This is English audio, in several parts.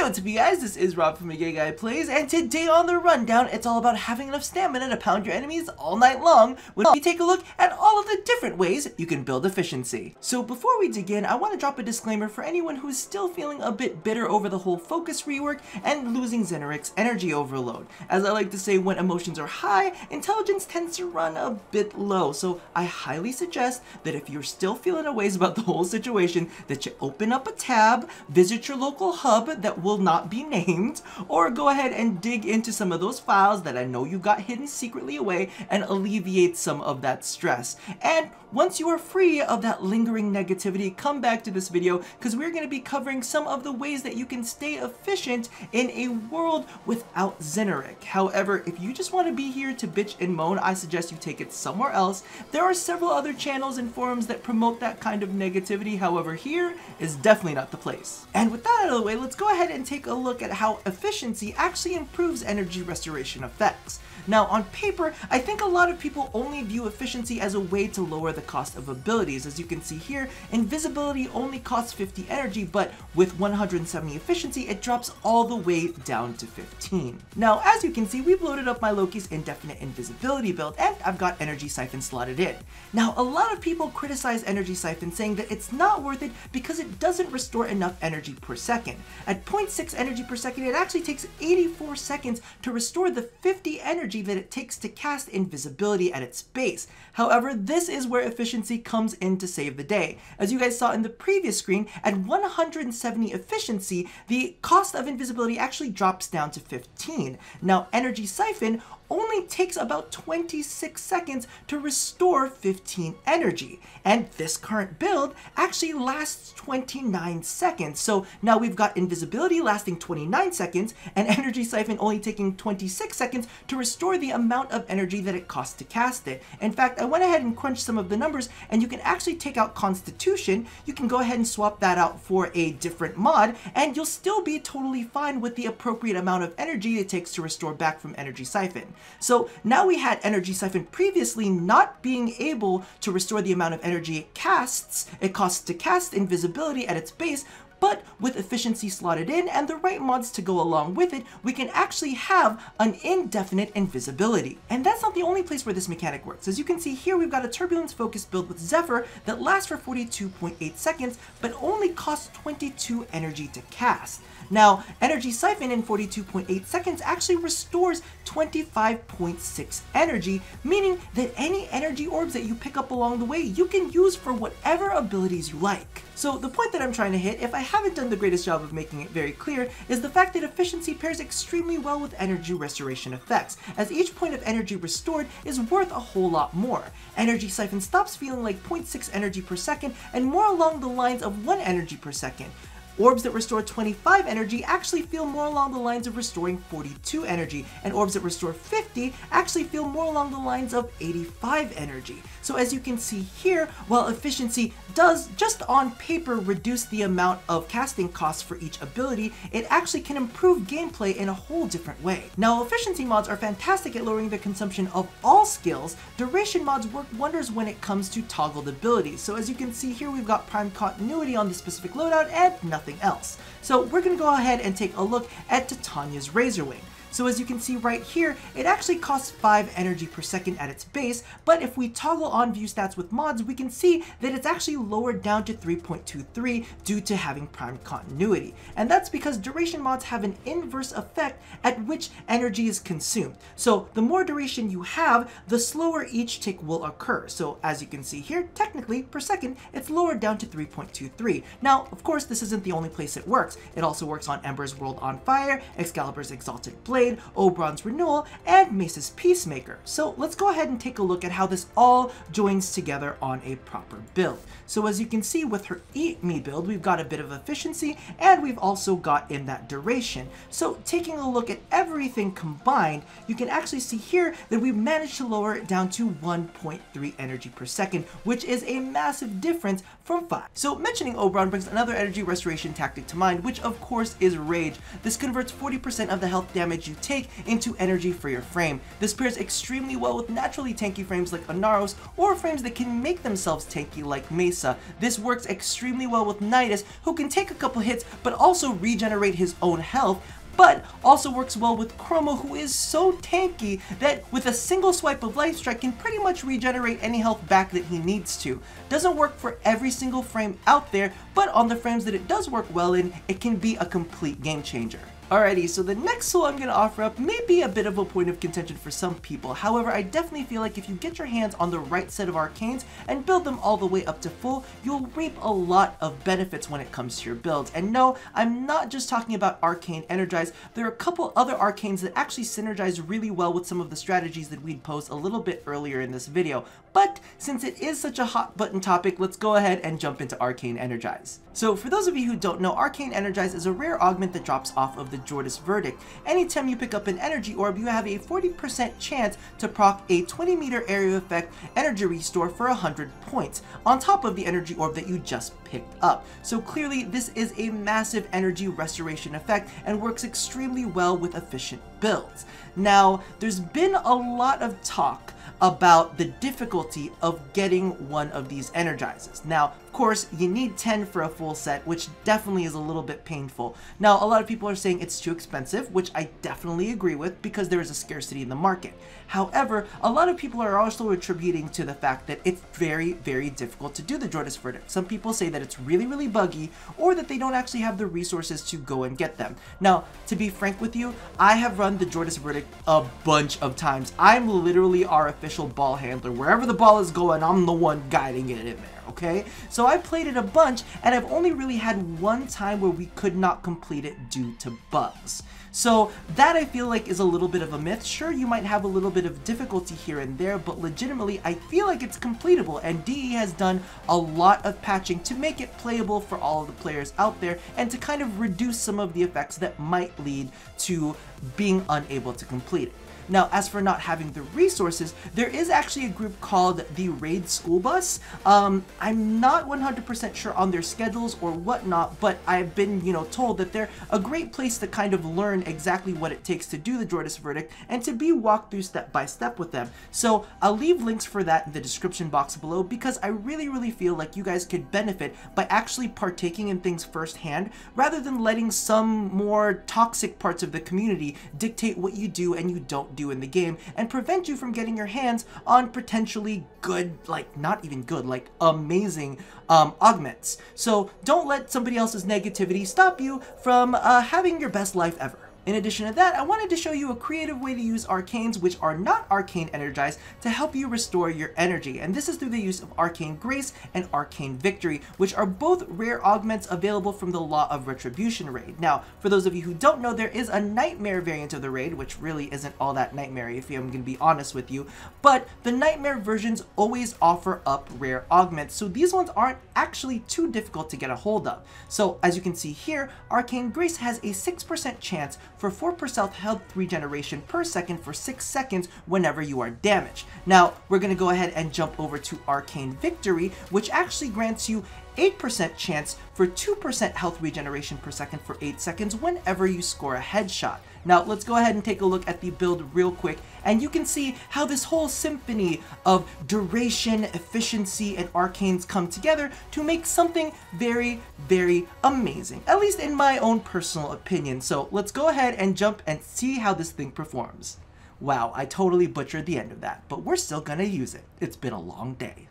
What's up, you guys? This is Rob from The Gay Guy Plays, and today on the rundown, it's all about having enough stamina to pound your enemies all night long when we take a look at all of the different ways you can build efficiency. So before we dig in, I want to drop a disclaimer for anyone who's still feeling a bit bitter over the whole focus rework and losing Xenaric's energy overload. As I like to say, when emotions are high, intelligence tends to run a bit low, so I highly suggest that if you're still feeling a ways about the whole situation, that you open up a tab, visit your local hub that will not be named, or go ahead and dig into some of those files that I know you got hidden secretly away and alleviate some of that stress. And once you are free of that lingering negativity, come back to this video because we're going to be covering some of the ways that you can stay efficient in a world without Xenaric. However, if you just want to be here to bitch and moan, I suggest you take it somewhere else. There are several other channels and forums that promote that kind of negativity. However, here is definitely not the place. And with that out of the way, let's go ahead and take a look at how efficiency actually improves energy restoration effects. Now, on paper, I think a lot of people only view efficiency as a way to lower the cost of abilities. As you can see here, invisibility only costs 50 energy, but with 170 efficiency, it drops all the way down to 15. Now, as you can see, we've loaded up my Loki's indefinite invisibility build, and I've got Energy Siphon slotted in. Now, a lot of people criticize Energy Siphon, saying that it's not worth it because it doesn't restore enough energy per second. At 0.6 energy per second, it actually takes 84 seconds to restore the 50 energy that it takes to cast invisibility at its base. However, this is where efficiency comes in to save the day. As you guys saw in the previous screen, at 170 efficiency, the cost of invisibility actually drops down to 15. Now, Energy Siphon only takes about 26 seconds to restore 15 energy, and this current build actually lasts 29 seconds. So now we've got invisibility lasting 29 seconds and Energy Siphon only taking 26 seconds to restore the amount of energy that it costs to cast it. In fact, I went ahead and crunched some of the numbers, and you can actually take out Constitution. You can go ahead and swap that out for a different mod, and you'll still be totally fine with the appropriate amount of energy it takes to restore back from Energy Siphon. So now we had Energy Siphon previously not being able to restore the amount of energy it costs to cast invisibility at its base, but with efficiency slotted in and the right mods to go along with it, we can actually have an indefinite invisibility. And that's not the only place where this mechanic works. As you can see here, we've got a turbulence focused build with Zephyr that lasts for 42.8 seconds, but only costs 22 energy to cast. Now, Energy Siphon in 42.8 seconds actually restores 25.6 energy, meaning that any energy orbs that you pick up along the way, you can use for whatever abilities you like. So the point that I'm trying to hit, if I haven't done the greatest job of making it very clear, is the fact that efficiency pairs extremely well with energy restoration effects, as each point of energy restored is worth a whole lot more. Energy Siphon stops feeling like 0.6 energy per second and more along the lines of 1 energy per second. Orbs that restore 25 energy actually feel more along the lines of restoring 42 energy, and orbs that restore 50 actually feel more along the lines of 85 energy. So as you can see here, while efficiency does just on paper reduce the amount of casting costs for each ability, it actually can improve gameplay in a whole different way. Now, efficiency mods are fantastic at lowering the consumption of all skills. Duration mods work wonders when it comes to toggled abilities. So as you can see here, we've got prime continuity on the specific loadout and nothing else. So we're going to go ahead and take a look at Titania's Razorwing. So as you can see right here, it actually costs 5 energy per second at its base, but if we toggle on view stats with mods, we can see that it's actually lowered down to 3.23 due to having prime continuity. And that's because duration mods have an inverse effect at which energy is consumed. So the more duration you have, the slower each tick will occur. So as you can see here, technically per second, it's lowered down to 3.23. Now, of course, this isn't the only place it works. It also works on Ember's World on Fire, Excalibur's Exalted Blade, Oberon's Renewal, and Mace's Peacemaker. So let's go ahead and take a look at how this all joins together on a proper build. So as you can see with her Eat Me build, we've got a bit of efficiency, and we've also got in that duration. So taking a look at everything combined, you can actually see here that we've managed to lower it down to 1.3 energy per second, which is a massive difference from 5. So mentioning Oberon brings another energy restoration tactic to mind, which of course is Rage. This converts 40% of the health damage you take into energy for your frame. This pairs extremely well with naturally tanky frames like Anaros, or frames that can make themselves tanky like Mace, versa. This works extremely well with Nidus, who can take a couple hits but also regenerate his own health, but also works well with Chroma, who is so tanky that with a single swipe of Life Strike can pretty much regenerate any health back that he needs to. Doesn't work for every single frame out there, but on the frames that it does work well in, it can be a complete game changer. Alrighty, so the next tool I'm going to offer up may be a bit of a point of contention for some people. However, I definitely feel like if you get your hands on the right set of arcanes and build them all the way up to full, you'll reap a lot of benefits when it comes to your builds. And no, I'm not just talking about Arcane Energize. There are a couple other arcanes that actually synergize really well with some of the strategies that we'd posed a little bit earlier in this video. But since it is such a hot button topic, let's go ahead and jump into Arcane Energize. So for those of you who don't know, Arcane Energize is a rare augment that drops off of the Jordas Verdict. Anytime you pick up an energy orb, you have a 40% chance to proc a 20-meter area effect energy restore for 100 points, on top of the energy orb that you just picked up. So clearly this is a massive energy restoration effect and works extremely well with efficient builds. Now, there's been a lot of talk about the difficulty of getting one of these energizes. Now, of course, you need 10 for a full set, which definitely is a little bit painful. Now, a lot of people are saying it's too expensive, which I definitely agree with because there is a scarcity in the market. However, a lot of people are also attributing to the fact that it's very, very difficult to do the Jordas Verdict. Some people say that it's really, really buggy, or that they don't actually have the resources to go and get them. Now, to be frank with you, I have run the Jordas Verdict a bunch of times. I'm literally our official ball handler. Wherever the ball is going, I'm the one guiding it in there. Okay, so I played it a bunch, and I've only really had one time where we could not complete it due to bugs. So that I feel like is a little bit of a myth. Sure, you might have a little bit of difficulty here and there, but legitimately I feel like it's completable, and DE has done a lot of patching to make it playable for all of the players out there and to kind of reduce some of the effects that might lead to being unable to complete it. Now, as for not having the resources, there is actually a group called the Raid School Bus. I'm not 100% sure on their schedules or whatnot, but I've been, told that they're a great place to kind of learn exactly what it takes to do the Jordas Verdict and to be walked through step by step with them. So I'll leave links for that in the description box below because I really, really feel like you guys could benefit by actually partaking in things firsthand rather than letting some more toxic parts of the community dictate what you do and you don't do in the game and prevent you from getting your hands on potentially good, not even good, amazing augments. So don't let somebody else's negativity stop you from having your best life ever. In addition to that, I wanted to show you a creative way to use arcanes which are not Arcane Energize to help you restore your energy, and this is through the use of Arcane Grace and Arcane Victory, which are both rare augments available from the Law of Retribution raid. Now, for those of you who don't know, there is a Nightmare variant of the raid, which really isn't all that nightmare if I'm going to be honest with you, but the Nightmare versions always offer up rare augments, so these ones aren't actually too difficult to get a hold of. So, as you can see here, Arcane Grace has a 6% chance for 4% health regeneration per second for 6 seconds whenever you are damaged. Now, we're going to go ahead and jump over to Arcane Victory, which actually grants you 8% chance for 2% health regeneration per second for 8 seconds whenever you score a headshot. Now, let's go ahead and take a look at the build real quick, and you can see how this whole symphony of duration, efficiency, and arcanes come together to make something very, very amazing, at least in my own personal opinion. So let's go ahead and jump and see how this thing performs. Wow, I totally butchered the end of that, but we're still gonna use it. It's been a long day.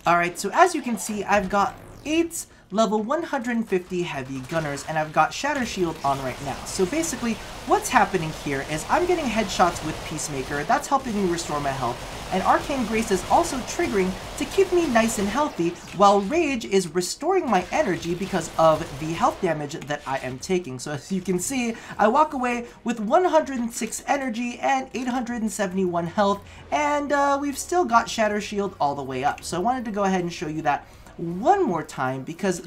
Alright, so as you can see, I've got 8 level 150 heavy gunners, and I've got Shatter Shield on right now. So basically, what's happening here is I'm getting headshots with Peacemaker, that's helping me restore my health, and Arcane Grace is also triggering to keep me nice and healthy, while Rage is restoring my energy because of the health damage that I am taking. So as you can see, I walk away with 106 energy and 871 health, and we've still got Shatter Shield all the way up. So I wanted to go ahead and show you that one more time because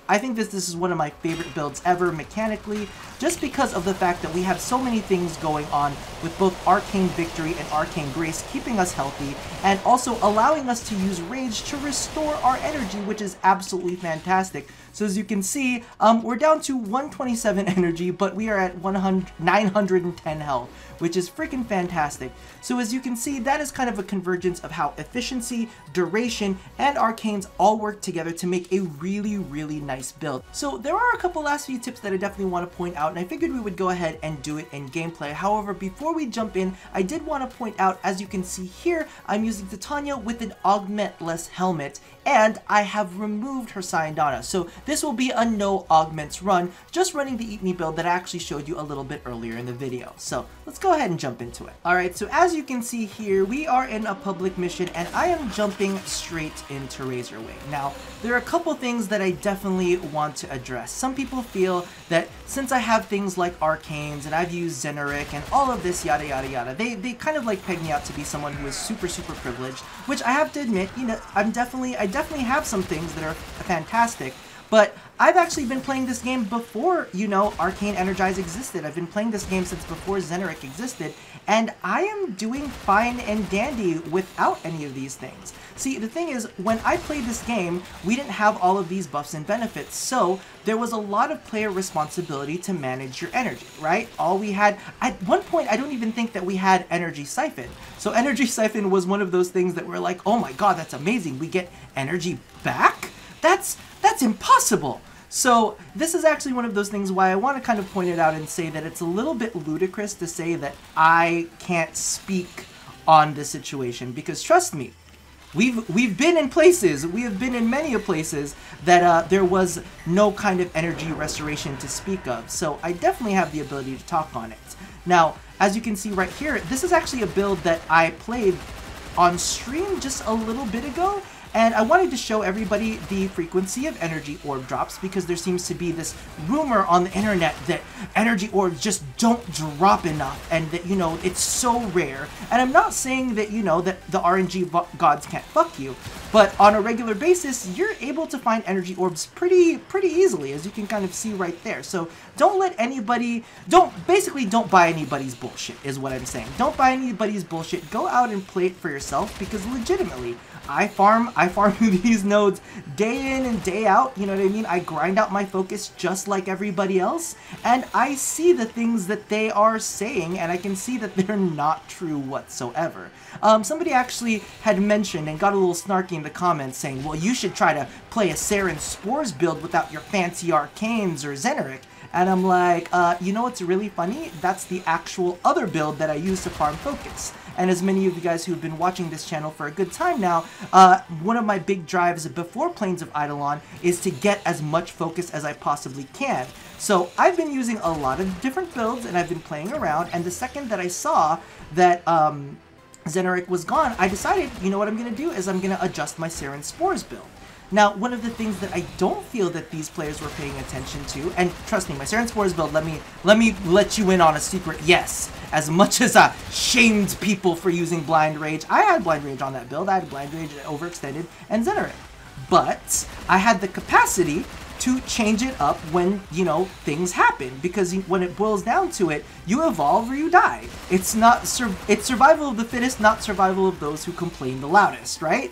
I think this is one of my favorite builds ever mechanically, just because of the fact that we have so many things going on with both Arcane Victory and Arcane Grace, keeping us healthy and also allowing us to use Rage to restore our energy, which is absolutely fantastic. So as you can see, we're down to 127 energy, but we are at 910 health, which is freaking fantastic. So as you can see, that is kind of a convergence of how efficiency, duration, and arcanes all work together to make a really, really nice build. So there are a couple last few tips that I definitely want to point out, and I figured we would go ahead and do it in gameplay. However, before we jump in, I did want to point out, as you can see here, I'm using Titania with an augmentless helmet, and I have removed her Syandana. So this will be a no augments run, just running the Eat Me build that I actually showed you a little bit earlier in the video. So let's go ahead and jump into it. Alright, so as you can see here, we are in a public mission and I am jumping straight into Razorwing. Now, there are a couple things that I definitely want to address. Some people feel that since I have things like Arcanes and I've used Zeneric and all of this yada yada yada, they kind of like peg me out to be someone who is super privileged, which I have to admit, you know, I definitely have some things that are fantastic, but I've actually been playing this game before, you know, Arcane Energize existed. I've been playing this game since before Zeneric existed, and I am doing fine and dandy without any of these things. See, the thing is, when I played this game, we didn't have all of these buffs and benefits, so there was a lot of player responsibility to manage your energy, right? All we had, at one point, I don't even think that we had Energy Siphon. So Energy Siphon was one of those things that we're like, oh my god, that's amazing, we get energy back? That's impossible. So this is actually one of those things why I want to kind of point it out and say that it's a little bit ludicrous to say that I can't speak on the situation, because trust me, we've been in places, we have been in many places that there was no kind of energy restoration to speak of. So I definitely have the ability to talk on it. Now, as you can see right here, this is actually a build that I played on stream just a little bit ago, and I wanted to show everybody the frequency of energy orb drops, because there seems to be this rumor on the internet that energy orbs just don't drop enough and that, you know, it's so rare. And I'm not saying that, you know, that the RNG gods can't fuck you, but on a regular basis, you're able to find energy orbs pretty easily, as you can kind of see right there. So don't let anybody, don't buy anybody's bullshit, is what I'm saying. Don't buy anybody's bullshit. Go out and play it for yourself, because legitimately, I farm these nodes day in and day out, you know what I mean? I grind out my focus just like everybody else, and I see the things that they are saying, and I can see that they're not true whatsoever. Somebody actually had mentioned and got a little snarky in the comments saying, well, you should try to play a Sarin Spores build without your fancy Arcanes or Zeneric. And I'm like, you know what's really funny? That's the actual other build that I use to farm focus. And as many of you guys who have been watching this channel for a good time now, one of my big drives before Plains of Eidolon is to get as much focus as I possibly can. So I've been using a lot of different builds and I've been playing around, and the second that I saw that Zeneric was gone, I decided, you know what I'm going to do is I'm going to adjust my Sarin Spores build. Now, one of the things that I don't feel that these players were paying attention to, and trust me, my Sarin Spores build, let me let you in on a secret. Yes, as much as I shamed people for using Blind Rage, I had Blind Rage on that build. I had Blind Rage Overextended and Zeneric. But I had the capacity to change it up when, you know, things happen, because when it boils down to it, you evolve or you die. It's it's survival of the fittest, not survival of those who complain the loudest, right?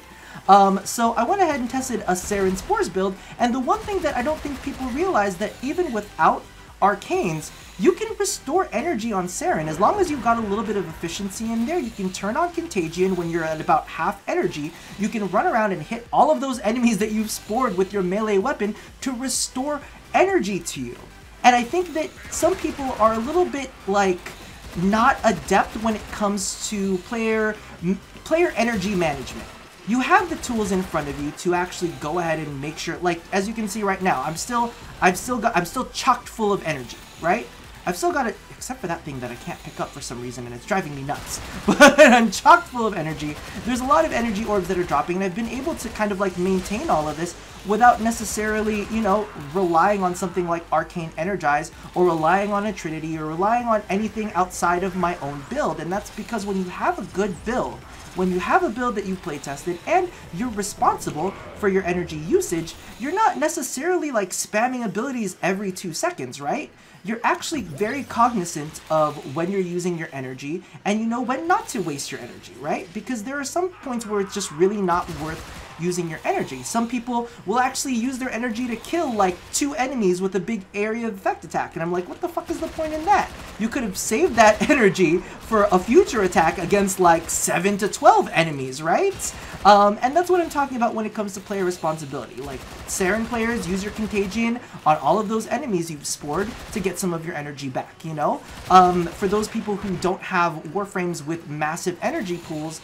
So I went ahead and tested a Sarin Spores build, and the one thing that I don't think people realize, that even without Arcanes, you can restore energy on Sarin. As long as you've got a little bit of efficiency in there, you can turn on Contagion when you're at about half energy. You can run around and hit all of those enemies that you've spored with your melee weapon to restore energy to you. And I think that some people are a little bit, like, not adept when it comes to player energy management. You have the tools in front of you to actually go ahead and make sure, like, as you can see right now, I'm still chocked full of energy, right? I've still got it, except for that thing that I can't pick up for some reason, and it's driving me nuts. But I'm chocked full of energy. There's a lot of energy orbs that are dropping, and I've been able to kind of like maintain all of this without necessarily, you know, relying on something like Arcane Energize, or relying on a Trinity, or relying on anything outside of my own build. And that's because when you have a good build, when you have a build that you've playtested and you're responsible for your energy usage, you're not necessarily like spamming abilities every 2 seconds, right? You're actually very cognizant of when you're using your energy, and you know when not to waste your energy, right? Because there are some points where it's just really not worth using your energy. Some people will actually use their energy to kill like 2 enemies with a big area of effect attack, and I'm like, what the fuck is the point in that? You could have saved that energy for a future attack against like 7 to 12 enemies, right? And that's what I'm talking about when it comes to player responsibility. Like, Saren players, use your Contagion on all of those enemies you've spored to get some of your energy back, you know? For those people who don't have Warframes with massive energy pools,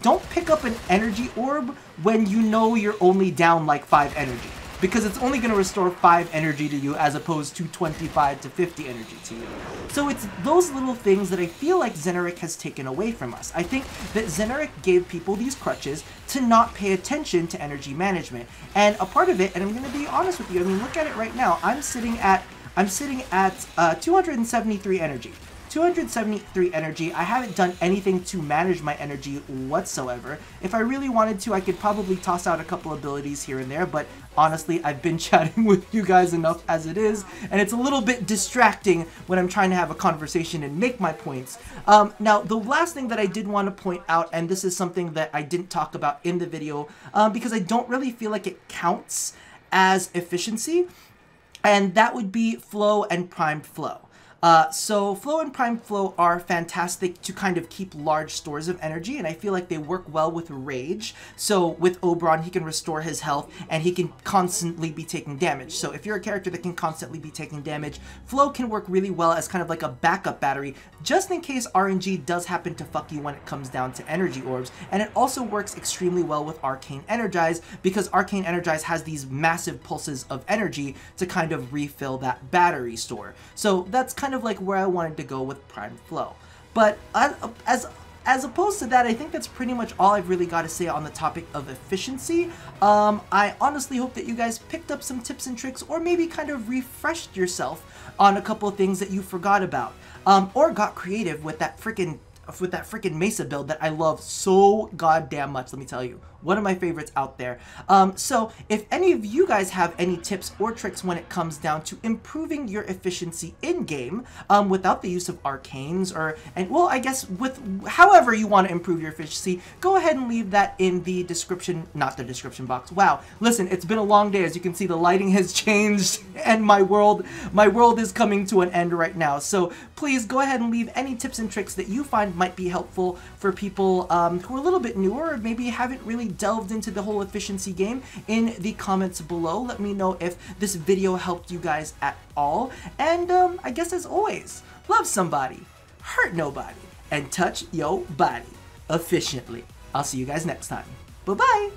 don't pick up an energy orb when you know you're only down like 5 energy, because it's only going to restore 5 energy to you as opposed to 25 to 50 energy to you. So it's those little things that I feel like Zeneric has taken away from us. I think that Zeneric gave people these crutches to not pay attention to energy management. And a part of it, and I'm going to be honest with you, I mean, look at it right now. I'm sitting at 273 energy. 273 energy. I haven't done anything to manage my energy whatsoever. If I really wanted to, I could probably toss out a couple abilities here and there, but honestly, I've been chatting with you guys enough as it is, and it's a little bit distracting when I'm trying to have a conversation and make my points. Now, the last thing that I did want to point out, and this is something that I didn't talk about in the video, because I don't really feel like it counts as efficiency, and that would be flow and primed flow. So flow and primed flow are fantastic to kind of keep large stores of energy, and I feel like they work well with rage. So with Oberon, he can restore his health and he can constantly be taking damage. So if you're a character that can constantly be taking damage, flow can work really well as kind of like a backup battery, just in case RNG does happen to fuck you when it comes down to energy orbs. And it also works extremely well with Arcane Energize, because Arcane Energize has these massive pulses of energy to kind of refill that battery store. So that's kind of like where I wanted to go with primed flow. But as opposed to that, I think that's pretty much all I've really got to say on the topic of efficiency. I honestly hope that you guys picked up some tips and tricks, or maybe kind of refreshed yourself on a couple of things that you forgot about, or got creative with that freaking Mesa build that I love so goddamn much. Let me tell you, one of my favorites out there. So if any of you guys have any tips or tricks when it comes down to improving your efficiency in game, without the use of arcanes, well, I guess with however you want to improve your efficiency, go ahead and leave that in the description, not the description box. Wow, listen, it's been a long day. As you can see, the lighting has changed and my world is coming to an end right now. So please go ahead and leave any tips and tricks that you find might be helpful for people who are a little bit newer, or maybe haven't really delved into the whole efficiency game, in the comments below. Let me know if this video helped you guys at all. And I guess, as always, love somebody, hurt nobody, and touch your body efficiently. I'll see you guys next time. Bye-bye!